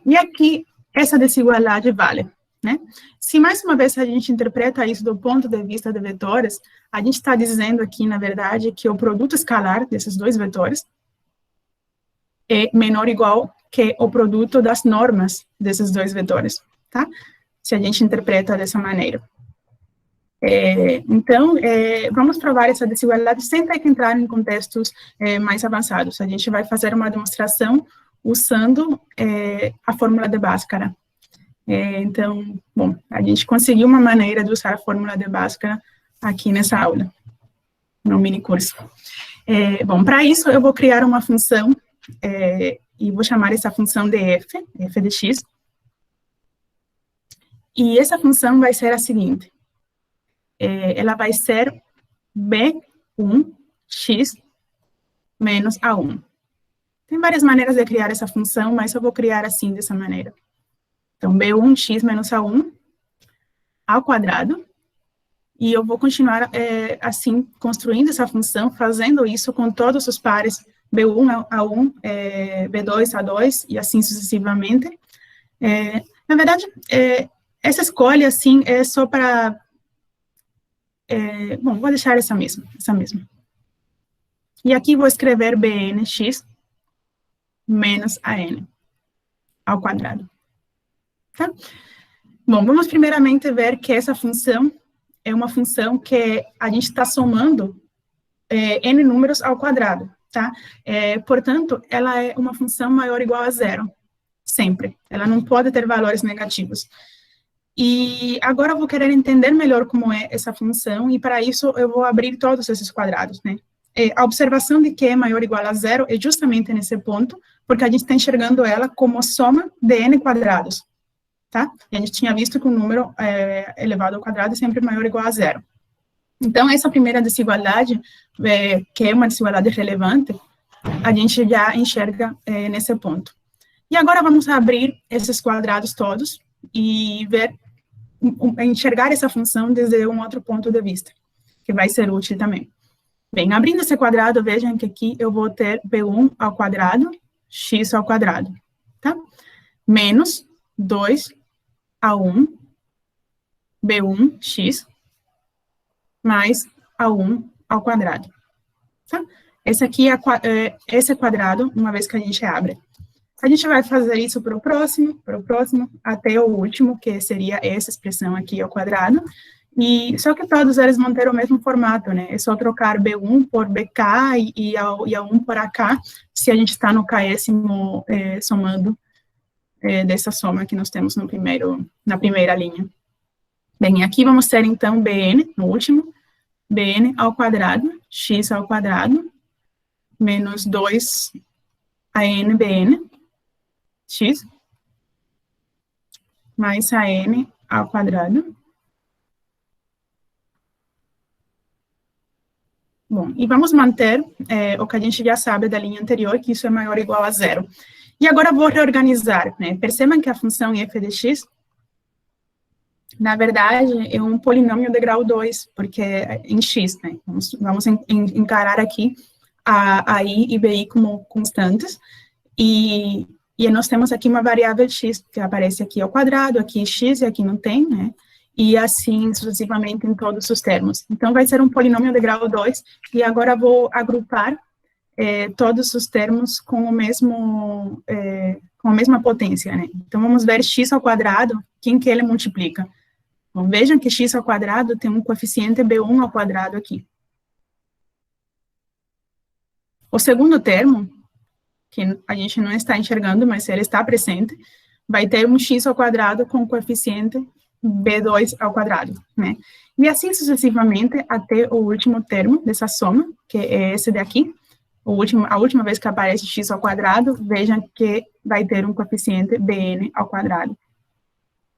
A: E aqui, essa desigualdade vale, né? Se mais uma vez a gente interpreta isso do ponto de vista de vetores, a gente está dizendo aqui, na verdade, que o produto escalar desses dois vetores é menor ou igual que o produto das normas desses dois vetores, tá? Se a gente interpreta dessa maneira. Então, vamos provar essa desigualdade sem ter que entrar em contextos mais avançados. A gente vai fazer uma demonstração usando a fórmula de Bhaskara. Então, bom, a gente conseguiu uma maneira de usar a fórmula de Bhaskara aqui nessa aula, no mini curso. Bom, para isso eu vou criar uma função, e vou chamar essa função de f de x, E essa função vai ser a seguinte. Ela vai ser B1x menos A1. Tem várias maneiras de criar essa função, mas eu vou criar assim, dessa maneira. Então, B1x menos A1 ao quadrado. E eu vou continuar assim, construindo essa função, fazendo isso com todos os pares B1 A1, B2 A2, e assim sucessivamente. Na verdade, essa escolha, assim, é só para... bom, vou deixar essa mesma. E aqui vou escrever Bnx menos AN ao quadrado. Tá? Bom, vamos primeiramente ver que essa função é uma função que a gente está somando n números ao quadrado, tá? Portanto, ela é uma função maior ou igual a zero, sempre. Ela não pode ter valores negativos. E agora eu vou querer entender melhor como é essa função, e para isso eu vou abrir todos esses quadrados, né? A observação de que é maior ou igual a zero é justamente nesse ponto, porque a gente está enxergando ela como soma de n quadrados, tá? E a gente tinha visto que o número elevado ao quadrado é sempre maior ou igual a zero. Então, essa primeira desigualdade, que é uma desigualdade relevante, a gente já enxerga nesse ponto. E agora vamos abrir esses quadrados todos e enxergar essa função desde um outro ponto de vista, que vai ser útil também. Bem, abrindo esse quadrado, vejam que aqui eu vou ter B1 ao quadrado, x ao quadrado, tá? Menos 2A1, B1x, mais A1 ao quadrado, tá? Esse aqui esse quadrado, uma vez que a gente abre. A gente vai fazer isso para o próximo, até o último, que seria essa expressão aqui ao quadrado, e só que todos eles vão ter o mesmo formato, né? É só trocar B1 por BK e A1 por AK, se a gente está no késimo somando dessa soma que nós temos na primeira linha. Bem, aqui vamos ter, então, Bn, no último, Bn ao quadrado, x ao quadrado, menos 2AnBn, x, mais AN ao quadrado. Bom, e vamos manter o que a gente já sabe da linha anterior, que isso é maior ou igual a zero. E agora vou reorganizar, né? Percebam que a função f de x, na verdade, é um polinômio de grau 2, porque é em x, né? Vamos encarar aqui a i e bi como constantes, e nós temos aqui uma variável x, que aparece aqui ao quadrado, aqui x e aqui não tem, né? E assim sucessivamente em todos os termos. Então, vai ser um polinômio de grau 2, e agora vou agrupar todos os termos com a mesma potência, né? Então, vamos ver x ao quadrado, quem que ele multiplica. Bom, vejam que x ao quadrado tem um coeficiente B1 ao quadrado aqui. O segundo termo, que a gente não está enxergando, mas ele está presente, vai ter um x ao quadrado com coeficiente B2 ao quadrado, né? E assim sucessivamente até o último termo dessa soma, que é esse daqui, a última vez que aparece x ao quadrado, vejam que vai ter um coeficiente Bn ao quadrado.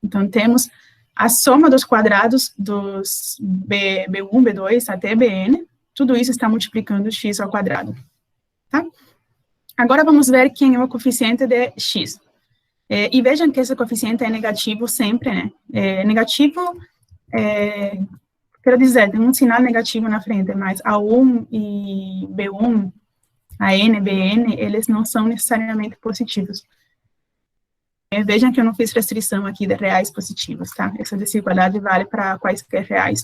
A: Então, temos a soma dos quadrados dos B1, B2 até Bn, tudo isso está multiplicando x ao quadrado, tá? Agora vamos ver quem é o coeficiente de x. E vejam que esse coeficiente é negativo sempre, né? Negativo, quero dizer, tem um sinal negativo na frente, mas A1 e B1, AN, BN, eles não são necessariamente positivos. Vejam que eu não fiz restrição aqui de reais positivos, tá? Essa desigualdade vale para quaisquer reais.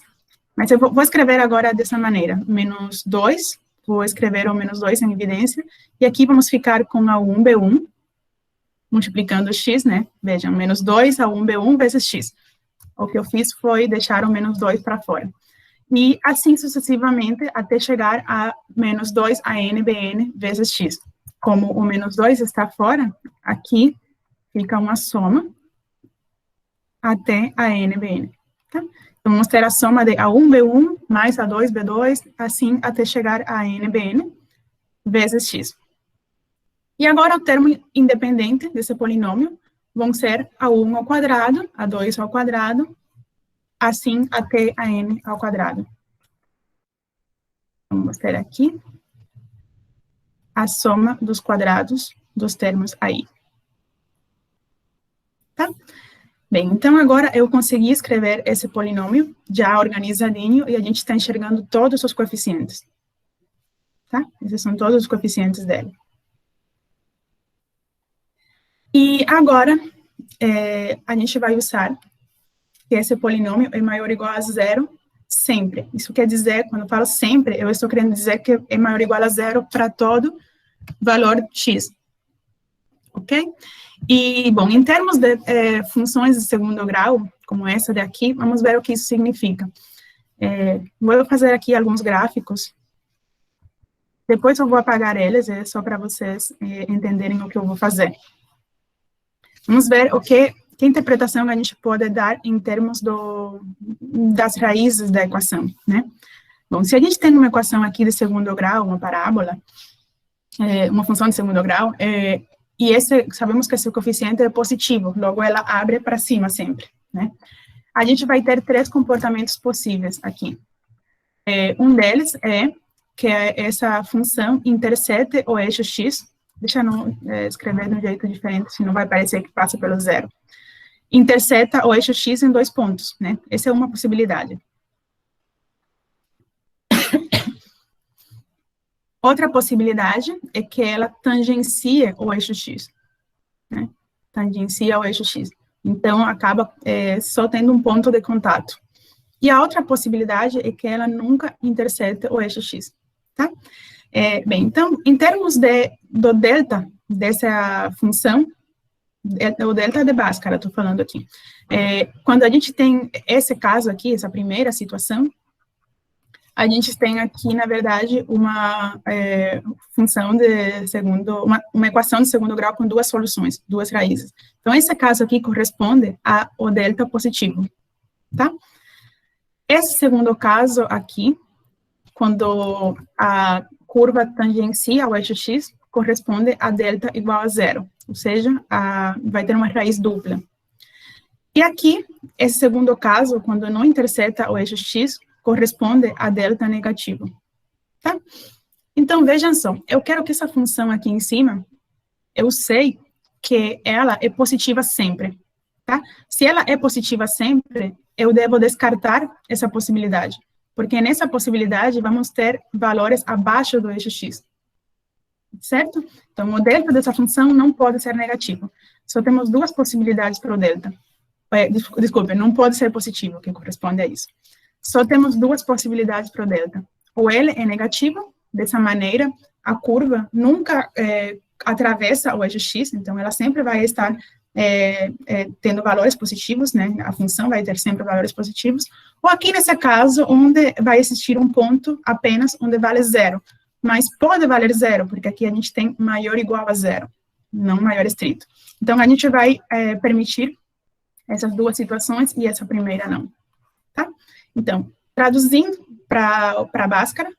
A: Mas eu vou escrever agora dessa maneira, menos 2, vou escrever o menos 2 em evidência, e aqui vamos ficar com A1, B1, multiplicando x, né? Vejam, menos 2 A1, B1 vezes x. O que eu fiz foi deixar o menos 2 para fora. E assim sucessivamente, até chegar a menos 2 AN, BN vezes x. Como o menos 2 está fora, aqui fica uma soma até AN, BN. Tá? Então, vamos ter a soma de A1, B1 mais A2, B2, assim até chegar a AN, BN vezes x. E agora o termo independente desse polinômio vão ser A1 ao quadrado, A2 ao quadrado, assim até a n ao quadrado. Vamos ter aqui a soma dos quadrados dos termos aí. Tá? Bem, então agora eu consegui escrever esse polinômio já organizadinho e a gente está enxergando todos os coeficientes. Tá? Esses são todos os coeficientes dele. E agora, a gente vai usar que esse polinômio é maior ou igual a zero sempre. Isso quer dizer, quando eu falo sempre, eu estou querendo dizer que é maior ou igual a zero para todo valor x. Ok? E, bom, em termos de funções de segundo grau, como essa daqui, vamos ver o que isso significa. Vou fazer aqui alguns gráficos. Depois eu vou apagar eles, é só para vocês entenderem o que eu vou fazer. Vamos ver que interpretação a gente pode dar em termos das raízes da equação, né? Bom, se a gente tem uma equação aqui de segundo grau, uma parábola, uma função de segundo grau, e sabemos que esse coeficiente é positivo, logo ela abre para cima sempre, né? A gente vai ter três comportamentos possíveis aqui. Um deles é que essa função intersete o eixo x, deixa eu escrever de um jeito diferente, senão vai parecer que passa pelo zero. Interseta o eixo x em 2 pontos, né? Essa é uma possibilidade. Outra possibilidade é que ela tangencia o eixo x, né? Tangencia o eixo x. Então, acaba só tendo um ponto de contato. E a outra possibilidade é que ela nunca interseta o eixo x, tá? Bem, então, em termos do delta dessa função, o delta de Bhaskara, estou falando aqui. Quando a gente tem esse caso aqui, essa primeira situação, a gente tem aqui, na verdade, uma função de segundo, uma equação de segundo grau com duas soluções, duas raízes. Então, esse caso aqui corresponde ao delta positivo, tá? Esse segundo caso aqui, quando a curva tangencia o eixo x, corresponde a delta igual a zero, ou seja, vai ter uma raiz dupla. E aqui, esse segundo caso, quando não interseta o eixo x, corresponde a delta negativo, tá? Então, vejam só, eu quero que essa função aqui em cima, eu sei que ela é positiva sempre, tá? Se ela é positiva sempre, eu devo descartar essa possibilidade, porque nessa possibilidade vamos ter valores abaixo do eixo x, certo? Então, o delta dessa função não pode ser negativo. Só temos duas possibilidades para o delta. Desculpe, não pode ser positivo, que corresponde a isso. Só temos duas possibilidades para o delta. Ou ele é negativo, dessa maneira, a curva nunca atravessa o eixo x, então ela sempre vai estar tendo valores positivos, né? A função vai ter sempre valores positivos. Ou aqui, nesse caso, onde vai existir um ponto apenas onde vale zero. Mas pode valer zero, porque aqui a gente tem maior ou igual a zero, não maior estrito. Então, a gente vai permitir essas duas situações e essa primeira não, tá? Então, traduzindo para Bhaskara,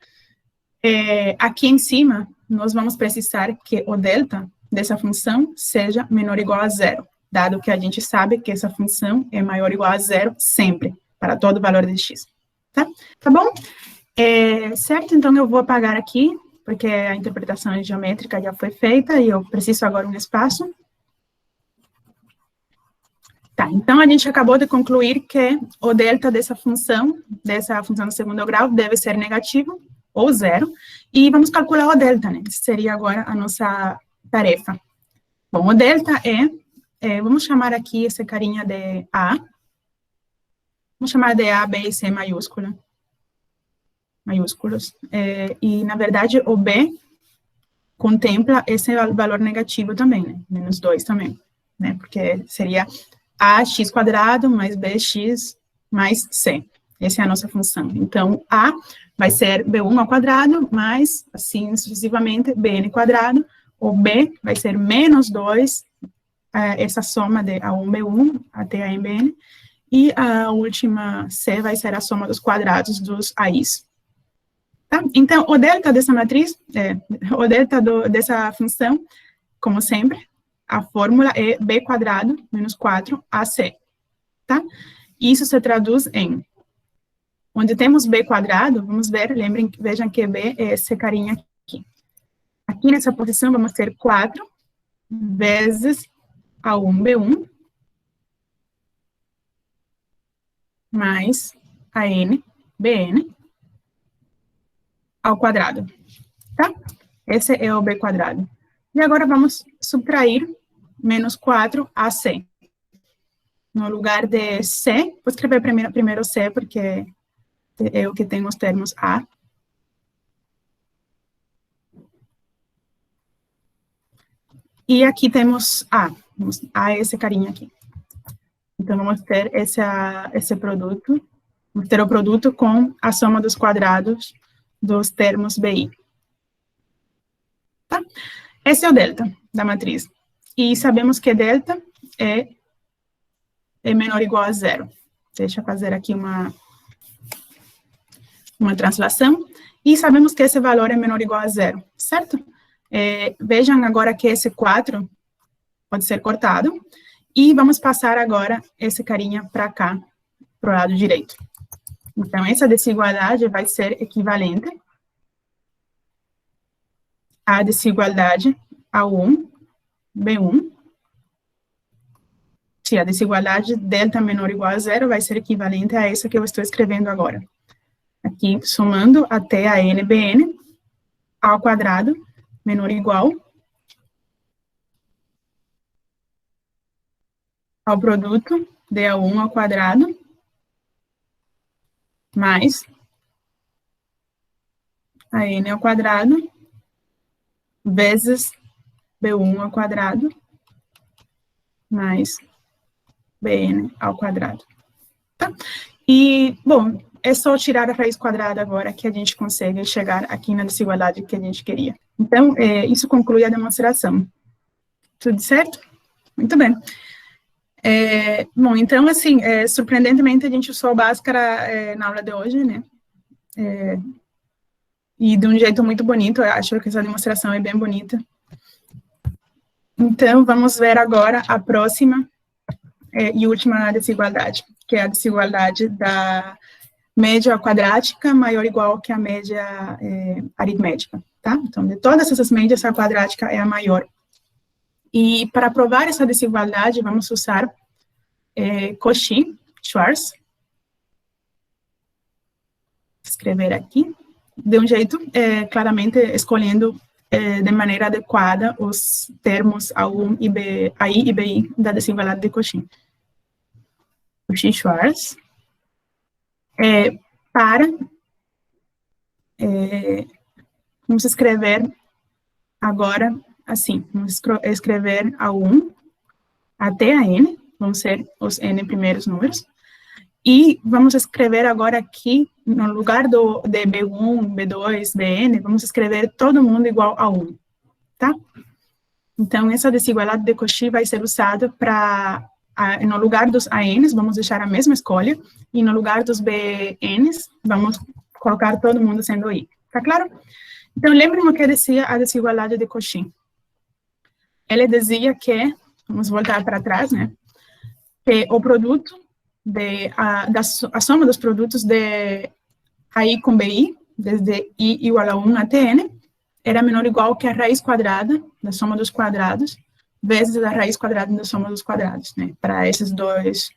A: aqui em cima, nós vamos precisar que o delta dessa função seja menor ou igual a zero, dado que a gente sabe que essa função é maior ou igual a zero sempre, para todo valor de x, tá? Tá bom? Certo, então eu vou apagar aqui, porque a interpretação geométrica já foi feita e eu preciso agora um espaço. Tá, então a gente acabou de concluir que o delta dessa função de segundo grau, deve ser negativo ou zero, e vamos calcular o delta, né? Essa seria agora a nossa tarefa. Bom, o delta vamos chamar aqui esse carinha de A, vamos chamar de A, B e C maiúsculos, e, na verdade, o B contempla esse valor negativo também, né? Menos 2 também, né? Porque seria ax quadrado mais bx mais c. Essa é a nossa função. Então, A vai ser b1 ao quadrado, mais, assim, sucessivamente, bn quadrado. O B vai ser menos 2, essa soma de A1, B1 até a mbn. E a última C vai ser a soma dos quadrados dos AIs. Tá? Então, o delta dessa matriz, o delta dessa função, como sempre, a fórmula é b quadrado menos 4ac, tá? Isso se traduz em, onde temos b quadrado, vamos ver, lembrem, vejam que b é esse carinha aqui. Aqui nessa posição vamos ter 4 vezes A1B1 mais ANBN ao quadrado, tá? Esse é o b quadrado. E agora vamos subtrair menos 4ac. No lugar de c, vou escrever primeiro c, porque é o que tem os termos a. E aqui temos a esse carinha aqui. Então, vamos ter esse produto, vamos ter o produto com a soma dos quadrados dos termos BI. Tá? Esse é o delta da matriz. E sabemos que delta é menor ou igual a zero. Deixa eu fazer aqui uma translação. E sabemos que esse valor é menor ou igual a zero, certo? Vejam agora que esse 4 pode ser cortado. E vamos passar agora esse carinha para cá, para o lado direito. Então, essa desigualdade vai ser equivalente à desigualdade A1, B1. Se a desigualdade delta menor ou igual a zero vai ser equivalente a essa que eu estou escrevendo agora. Aqui, somando até a NBN ao quadrado menor ou igual ao produto de A1 ao quadrado mais a N ao quadrado vezes B1 ao quadrado mais Bn ao quadrado. Tá? E, bom, é só tirar a raiz quadrada agora que a gente consegue chegar aqui na desigualdade que a gente queria. Então, isso conclui a demonstração. Tudo certo? Muito bem. Bom, então, assim, surpreendentemente, a gente usou Bhaskara na aula de hoje, né? E de um jeito muito bonito, eu acho que essa demonstração é bem bonita. Então, vamos ver agora a próxima e última desigualdade, que é a desigualdade da média quadrática maior ou igual que a média aritmética, tá? Então, de todas essas médias, a quadrática é a maior. E para provar essa desigualdade, vamos usar Cauchy-Schwarz. Escrever aqui. De um jeito, claramente, escolhendo de maneira adequada os termos A1 e B, AI e BI da desigualdade de Cauchy. Cauchy-Schwarz. Vamos escrever agora assim, vamos escrever A1 até a N, vão ser os N primeiros números, e vamos escrever agora aqui, no lugar de B1, B2, Bn, vamos escrever todo mundo igual a 1, tá? Então, essa desigualdade de Cauchy vai ser usada para, no lugar dos ANs, vamos deixar a mesma escolha, e no lugar dos BNs, vamos colocar todo mundo sendo I, tá claro? Então, lembrem o que dizia a desigualdade de Cauchy. Ele dizia que, vamos voltar para trás, né, que o produto, a soma dos produtos de AI com BI, desde I igual a 1 até N, era menor ou igual que a raiz quadrada da soma dos quadrados, vezes a raiz quadrada da soma dos quadrados, né, para esses dois,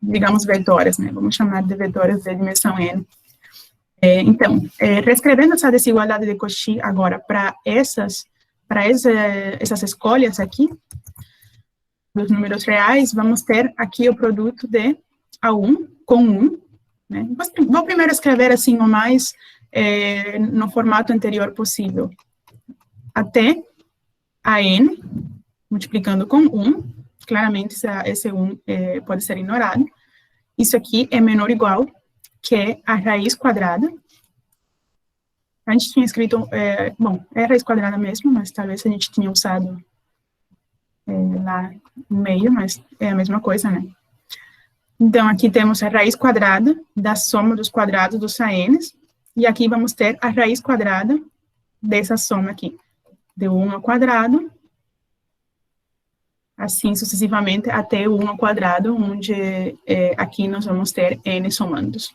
A: digamos, vetores, né, vamos chamar de vetores de dimensão N. Então, reescrevendo essa desigualdade de Cauchy agora para essas escolhas aqui, dos números reais, vamos ter aqui o produto de A1 com 1, né? Vou primeiro escrever assim o mais no formato anterior possível, até a N, multiplicando com 1, claramente esse 1 pode ser ignorado, isso aqui é menor ou igual que a raiz quadrada. A gente tinha escrito, bom, é a raiz quadrada mesmo, mas talvez a gente tinha usado lá no meio, mas é a mesma coisa, né? Então, aqui temos a raiz quadrada da soma dos quadrados dos ANs, e aqui vamos ter a raiz quadrada dessa soma aqui, de 1 ao quadrado, assim sucessivamente até o 1 ao quadrado, onde aqui nós vamos ter n somandos.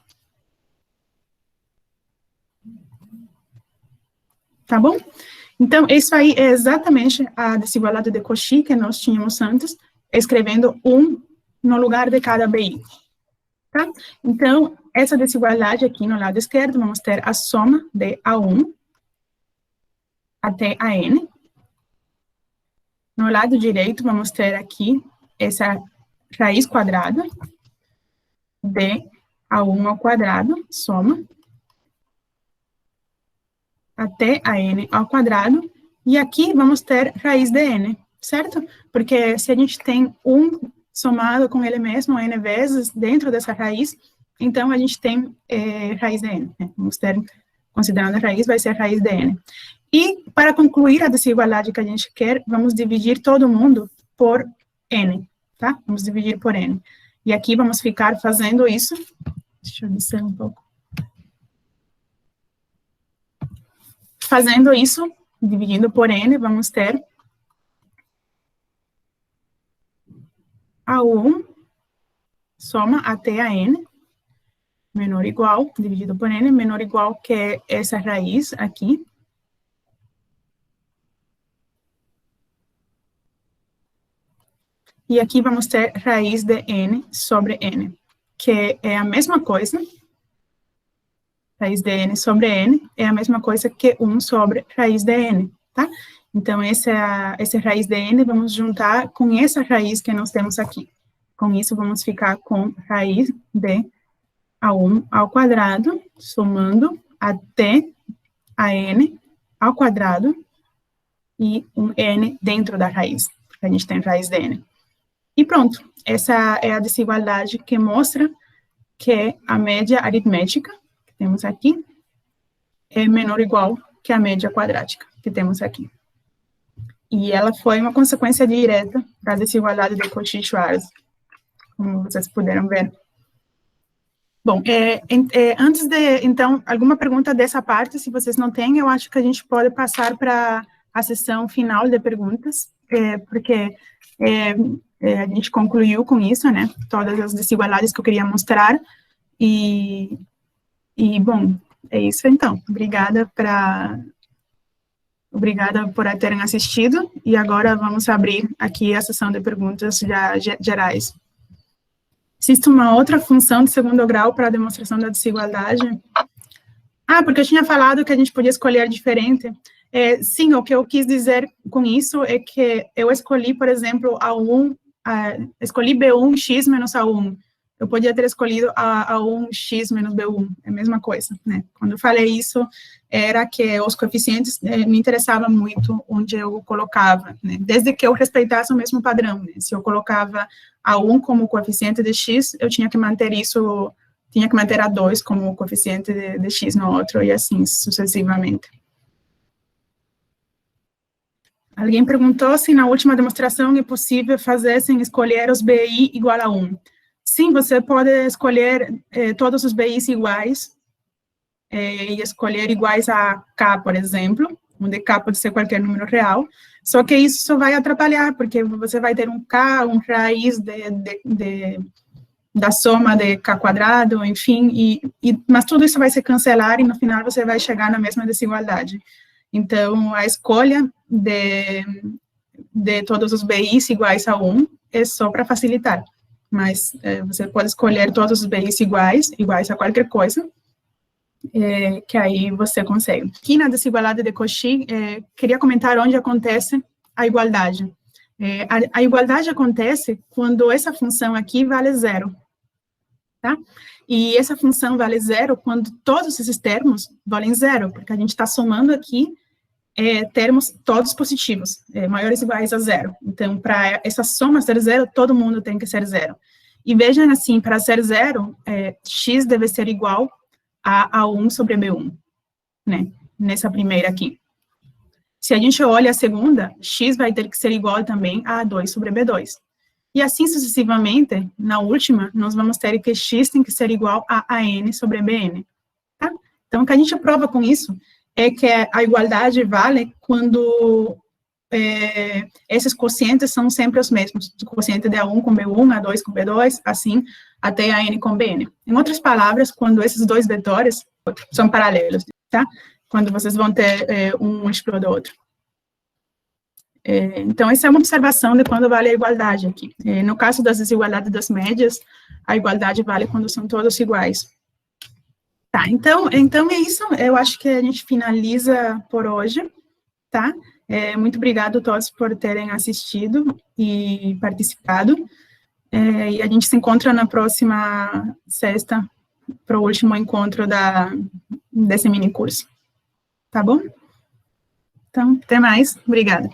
A: Tá bom? Então, isso aí é exatamente a desigualdade de Cauchy que nós tínhamos antes, escrevendo 1 no lugar de cada BI. Tá? Então, essa desigualdade aqui no lado esquerdo, vamos ter a soma de A1 até a n. No lado direito, vamos ter aqui essa raiz quadrada de A1 ao quadrado, soma, até a n ao quadrado, e aqui vamos ter raiz de n, certo? Porque se a gente tem 1 somado com ele mesmo n vezes dentro dessa raiz, então a gente tem raiz de n, né? Vamos ter, considerando a raiz, vai ser a raiz de n. E, para concluir a desigualdade que a gente quer, vamos dividir todo mundo por n, tá? Vamos dividir por n. E aqui vamos ficar fazendo isso. Deixa eu descer um pouco. Fazendo isso, dividindo por n, vamos ter A1 soma até a n, menor ou igual, dividido por n, menor ou igual que essa raiz aqui. E aqui vamos ter raiz de n sobre n, que é a mesma coisa. Raiz de n sobre n é a mesma coisa que 1 sobre raiz de n, tá? Então, essa raiz de n vamos juntar com essa raiz que nós temos aqui. Com isso, vamos ficar com raiz de A1 ao quadrado, somando até a n ao quadrado e um n dentro da raiz, porque a gente tem raiz de n. E pronto, essa é a desigualdade que mostra que a média aritmética que temos aqui é menor ou igual que a média quadrática que temos aqui. E ela foi uma consequência direta da desigualdade de Cauchy-Schwarz, como vocês puderam ver. Bom, antes de, então, alguma pergunta dessa parte, se vocês não têm, eu acho que a gente pode passar para a sessão final de perguntas, porque a gente concluiu com isso, né, todas as desigualdades que eu queria mostrar, e bom, é isso então. Obrigada por terem assistido, e agora vamos abrir aqui a sessão de perguntas gerais. Existe uma outra função de segundo grau para a demonstração da desigualdade? Porque eu tinha falado que a gente podia escolher diferente. Sim, o que eu quis dizer com isso é que eu escolhi, por exemplo, escolhi B1 x menos A1. Eu podia ter escolhido A1 x menos B1, é a mesma coisa, né? Quando eu falei isso, era que os coeficientes me interessavam muito onde eu colocava, né? Desde que eu respeitasse o mesmo padrão, né? Se eu colocava A1 como coeficiente de x, eu tinha que manter isso, tinha que manter A2 como coeficiente de x no outro, e assim sucessivamente. Alguém perguntou se na última demonstração é possível fazer sem escolher os BI igual a 1. Sim, você pode escolher todos os BIs iguais, e escolher iguais a K, por exemplo, onde K pode ser qualquer número real, só que isso só vai atrapalhar, porque você vai ter um K, um raiz da soma de K quadrado, enfim, mas tudo isso vai se cancelar e no final você vai chegar na mesma desigualdade. Então, a escolha de todos os BIs iguais a 1 é só para facilitar, mas você pode escolher todos os BIs iguais a qualquer coisa, que aí você consegue. Aqui na desigualdade de Cauchy, queria comentar onde acontece a igualdade. A igualdade acontece quando essa função aqui vale 0, tá? E essa função vale 0 quando todos esses termos valem 0, porque a gente está somando aqui termos todos positivos, maiores ou iguais a 0. Então, para essa soma ser 0, todo mundo tem que ser 0. E vejam assim, para ser 0, x deve ser igual a 1 sobre B1, né? Nessa primeira aqui. Se a gente olha a segunda, x vai ter que ser igual também a 2 sobre B2. E assim sucessivamente, na última, nós vamos ter que x tem que ser igual a n sobre bn, tá? Então, o que a gente prova com isso é que a igualdade vale quando esses quocientes são sempre os mesmos, o quociente de A1 com B1, A2 com B2, assim, até a N com Bn. Em outras palavras, quando esses dois vetores são paralelos, tá? Quando vocês vão ter um múltiplo do outro. Então, essa é uma observação de quando vale a igualdade aqui. No caso das desigualdades das médias, a igualdade vale quando são todos iguais. Tá, então é isso. Eu acho que a gente finaliza por hoje, tá? Muito obrigado a todos por terem assistido e participado. E a gente se encontra na próxima sexta, para o último encontro desse mini curso. Tá bom? Então, até mais. Obrigada.